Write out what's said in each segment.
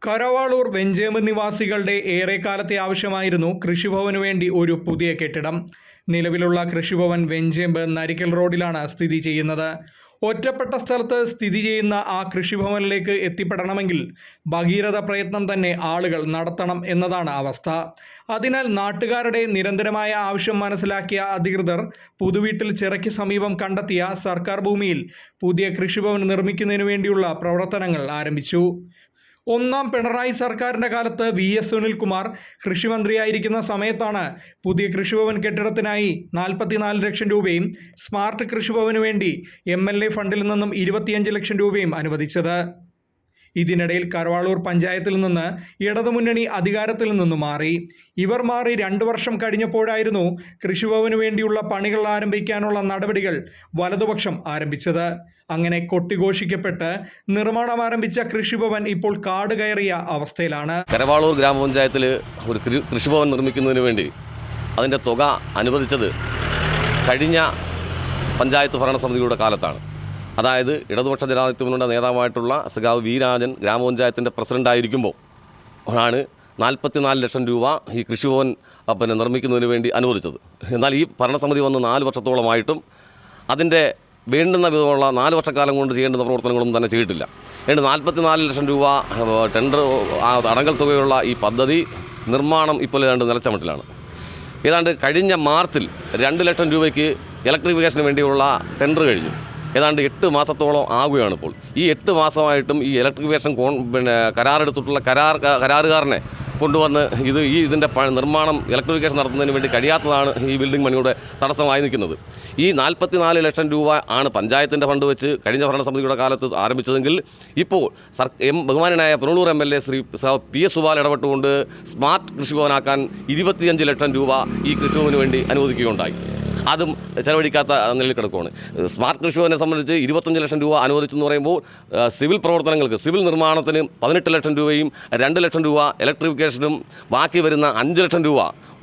കരവാളൂർ വെഞ്ചേമ്പ് നിവാസികളുടെ ഏറെക്കാലത്തെ ആവശ്യമായിരുന്നു കൃഷിഭവനു വേണ്ടി ഒരു പുതിയ കെട്ടിടം. നിലവിലുള്ള കൃഷിഭവൻ വെഞ്ചേമ്പ് നരിക്കൽ റോഡിലാണ് സ്ഥിതി ചെയ്യുന്നത്. ഒറ്റപ്പെട്ട സ്ഥലത്ത് സ്ഥിതി ചെയ്യുന്ന ആ കൃഷിഭവനിലേക്ക് എത്തിപ്പെടണമെങ്കിൽ ഭഗീരഥ പ്രയത്നം തന്നെ ആളുകൾ നടത്തണം എന്നതാണ് അവസ്ഥ. അതിനാൽ നാട്ടുകാരുടെ നിരന്തരമായ ആവശ്യം മനസ്സിലാക്കിയ അധികൃതർ പുതുവീട്ടിൽ ചിറയ്ക്ക് സമീപം കണ്ടെത്തിയ സർക്കാർ ഭൂമിയിൽ പുതിയ കൃഷിഭവൻ നിർമ്മിക്കുന്നതിനു വേണ്ടിയുള്ള പ്രവർത്തനങ്ങൾ ആരംഭിച്ചു. ഒന്നാം പിണറായി സർക്കാരിൻ്റെ കാലത്ത് VS സുനിൽകുമാർ കൃഷിമന്ത്രിയായിരിക്കുന്ന സമയത്താണ് പുതിയ കൃഷിഭവൻ കെട്ടിടത്തിനായി 44 ലക്ഷം രൂപയും സ്മാർട്ട് കൃഷിഭവനു വേണ്ടി MLA ഫണ്ടിൽ നിന്നും 25 ലക്ഷം രൂപയും അനുവദിച്ചത്. ഇതിനിടയിൽ കരവാളൂർ പഞ്ചായത്തിൽ നിന്ന് ഇടതുമുന്നണി അധികാരത്തിൽ നിന്ന് മാറി. ഇവർ മാറി 2 വർഷം കഴിഞ്ഞപ്പോഴായിരുന്നു കൃഷിഭവനു വേണ്ടിയുള്ള പണികൾ ആരംഭിക്കാനുള്ള നടപടികൾ വലതുപക്ഷം ആരംഭിച്ചത്. അങ്ങനെ കൊട്ടിഘോഷിക്കപ്പെട്ട് നിർമ്മാണം ആരംഭിച്ച കൃഷിഭവൻ ഇപ്പോൾ കാട് കയറിയ അവസ്ഥയിലാണ്. കരവാളൂർ ഗ്രാമപഞ്ചായത്തിൽ ഒരു കൃഷിഭവൻ നിർമ്മിക്കുന്നതിന് വേണ്ടി അതിൻ്റെ തുക അനുവദിച്ചത് കഴിഞ്ഞ പഞ്ചായത്ത് ഭരണസമിതിയുടെ കാലത്താണ്. അതായത് ഇടതുപക്ഷ ജനാധിപത്യ മുന്നണിയുടെ നേതാവായിട്ടുള്ള സഖാവ് വി രാജൻ ഗ്രാമപഞ്ചായത്തിൻ്റെ പ്രസിഡൻ്റായിരിക്കുമ്പോൾ ആണ് 44 ലക്ഷം രൂപ ഈ കൃഷിഭവൻ നിർമ്മിക്കുന്നതിന് വേണ്ടി അനുവദിച്ചത്. എന്നാൽ ഈ ഭരണസമിതി വന്ന് 4 വർഷത്തോളമായിട്ടും അതിൻ്റെ വേണ്ടുന്ന വിധമുള്ള 4 വർഷക്കാലം കൊണ്ട് ചെയ്യേണ്ടുന്ന പ്രവർത്തനങ്ങളൊന്നും തന്നെ ചെയ്തിട്ടില്ല. ഏതാണ്ട് 44 ലക്ഷം രൂപ ടെൻഡർ അടങ്കൽ തുകയുള്ള ഈ പദ്ധതി നിർമ്മാണം ഇപ്പോൾ ഏതാണ്ട് നിലച്ചമട്ടിലാണ്. ഏതാണ്ട് കഴിഞ്ഞ മാർച്ചിൽ 2 ലക്ഷം രൂപയ്ക്ക് ഇലക്ട്രിഫിക്കേഷന് വേണ്ടിയുള്ള ടെൻഡർ കഴിഞ്ഞു. ഏതാണ്ട് 8 മാസത്തോളം ആകുകയാണ് ഇപ്പോൾ. ഈ 8 മാസമായിട്ടും ഈ ഇലക്ട്രിഫിക്കേഷൻ കരാറെടുത്തിട്ടുള്ള കരാറുകാരനെ കൊണ്ടുവന്ന് ഇതിൻ്റെ നിർമ്മാണം ഇലക്ട്രിഫിക്കേഷൻ നടത്തുന്നതിന് വേണ്ടി കഴിയാത്തതാണ് ഈ ബിൽഡിംഗ് പണിയുടെ തടസ്സമായി നിൽക്കുന്നത്. ഈ 44 ലക്ഷം രൂപ ആണ് പഞ്ചായത്തിൻ്റെ ഫണ്ട് വെച്ച് കഴിഞ്ഞ ഭരണസമിതിയുടെ കാലത്ത് ആരംഭിച്ചതെങ്കിൽ ഇപ്പോൾ ബഹുമാനായ പുനലൂർ MLA ശ്രീ PS സുബാൽ ഇടപെട്ടുകൊണ്ട് സ്മാർട്ട് കൃഷിഭവനാക്കാൻ 25 ലക്ഷം രൂപ ഈ കൃഷിഭവന് വേണ്ടി അനുവദിക്കുകയുണ്ടായി. അതും ചെലവഴിക്കാത്ത നിലയിൽ കിടക്കുകയാണ്. സ്മാർട്ട് കൃഷിഭവനെ സംബന്ധിച്ച് 25 ലക്ഷം രൂപ അനുവദിച്ചെന്ന് പറയുമ്പോൾ സിവിൽ പ്രവർത്തനങ്ങൾക്ക് സിവിൽ നിർമ്മാണത്തിന് 18 ലക്ഷം രൂപയും 2 ലക്ഷം രൂപ ഇലക്ട്രിഫിക്കേഷനും ബാക്കി വരുന്ന 5 ലക്ഷം രൂപ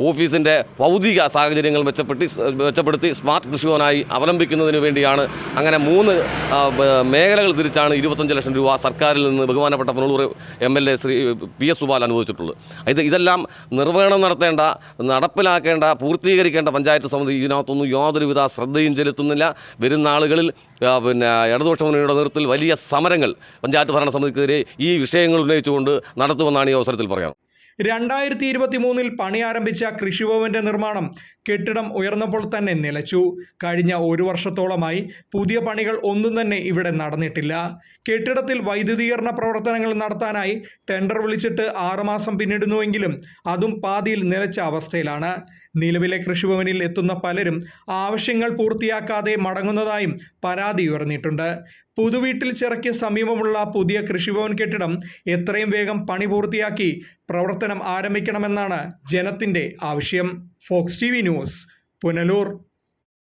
ഓഫീസിൻ്റെ ഭൗതിക സാഹചര്യങ്ങൾ മെച്ചപ്പെടുത്തി സ്മാർട്ട് കൃഷിഭവനായി അവലംബിക്കുന്നതിന് വേണ്ടിയാണ്. അങ്ങനെ 3 മേഖലകൾ തിരിച്ചാണ് 25 ലക്ഷം രൂപ സർക്കാരിൽ നിന്ന് ബഹുമാനപ്പെട്ട പുനലൂർ MLA ശ്രീ PS സുബാൽ അനുവദിച്ചിട്ടുള്ളത്. ഇതെല്ലാം നിർവഹണം നടത്തേണ്ട, നടപ്പിലാക്കേണ്ട, പൂർത്തീകരിക്കേണ്ട പഞ്ചായത്ത് സമിതി ഇതിനകത്തൊന്നും യാതൊരുവിധ ശ്രദ്ധയും ചെലുത്തുന്നില്ല. വരുന്ന ആളുകളിൽ ഇടതുപക്ഷ മുന്നണിയുടെ നേതൃത്വത്തിൽ വലിയ സമരങ്ങൾ പഞ്ചായത്ത് ഭരണസമിതിക്കെതിരെ ഈ വിഷയങ്ങൾ ഉന്നയിച്ചുകൊണ്ട് നടത്തുമെന്നാണ് ഈ അവസരത്തിൽ പറയാം. 2023 പണി ആരംഭിച്ച കൃഷിഭവന്റെ നിർമ്മാണം കെട്ടിടം ഉയർന്നപ്പോൾ തന്നെ നിലച്ചു. കഴിഞ്ഞ 1 വർഷത്തോളമായി പുതിയ പണികൾ ഒന്നും തന്നെ ഇവിടെ നടന്നിട്ടില്ല. കെട്ടിടത്തിൽ വൈദ്യുതീകരണ പ്രവർത്തനങ്ങൾ നടത്താനായി ടെൻഡർ വിളിച്ചിട്ട് 6 മാസം പിന്നിടുന്നുവെങ്കിലും അതും പാതിയിൽ നിലച്ച അവസ്ഥയിലാണ്. നിലവിലെ കൃഷിഭവനിൽ എത്തുന്ന പലരും ആവശ്യങ്ങൾ പൂർത്തിയാക്കാതെ മടങ്ങുന്നതായും പരാതി ഉയർന്നിട്ടുണ്ട്. പുതുവീട്ടിൽ ചിറയ്ക്ക് സമീപമുള്ള പുതിയ കൃഷിഭവൻ കെട്ടിടം എത്രയും വേഗം പണി പൂർത്തിയാക്കി പ്രവർത്തനം ആരംഭിക്കണമെന്നാണ് ജനത്തിൻ്റെ ആവശ്യം. Fox TV news, Punalur.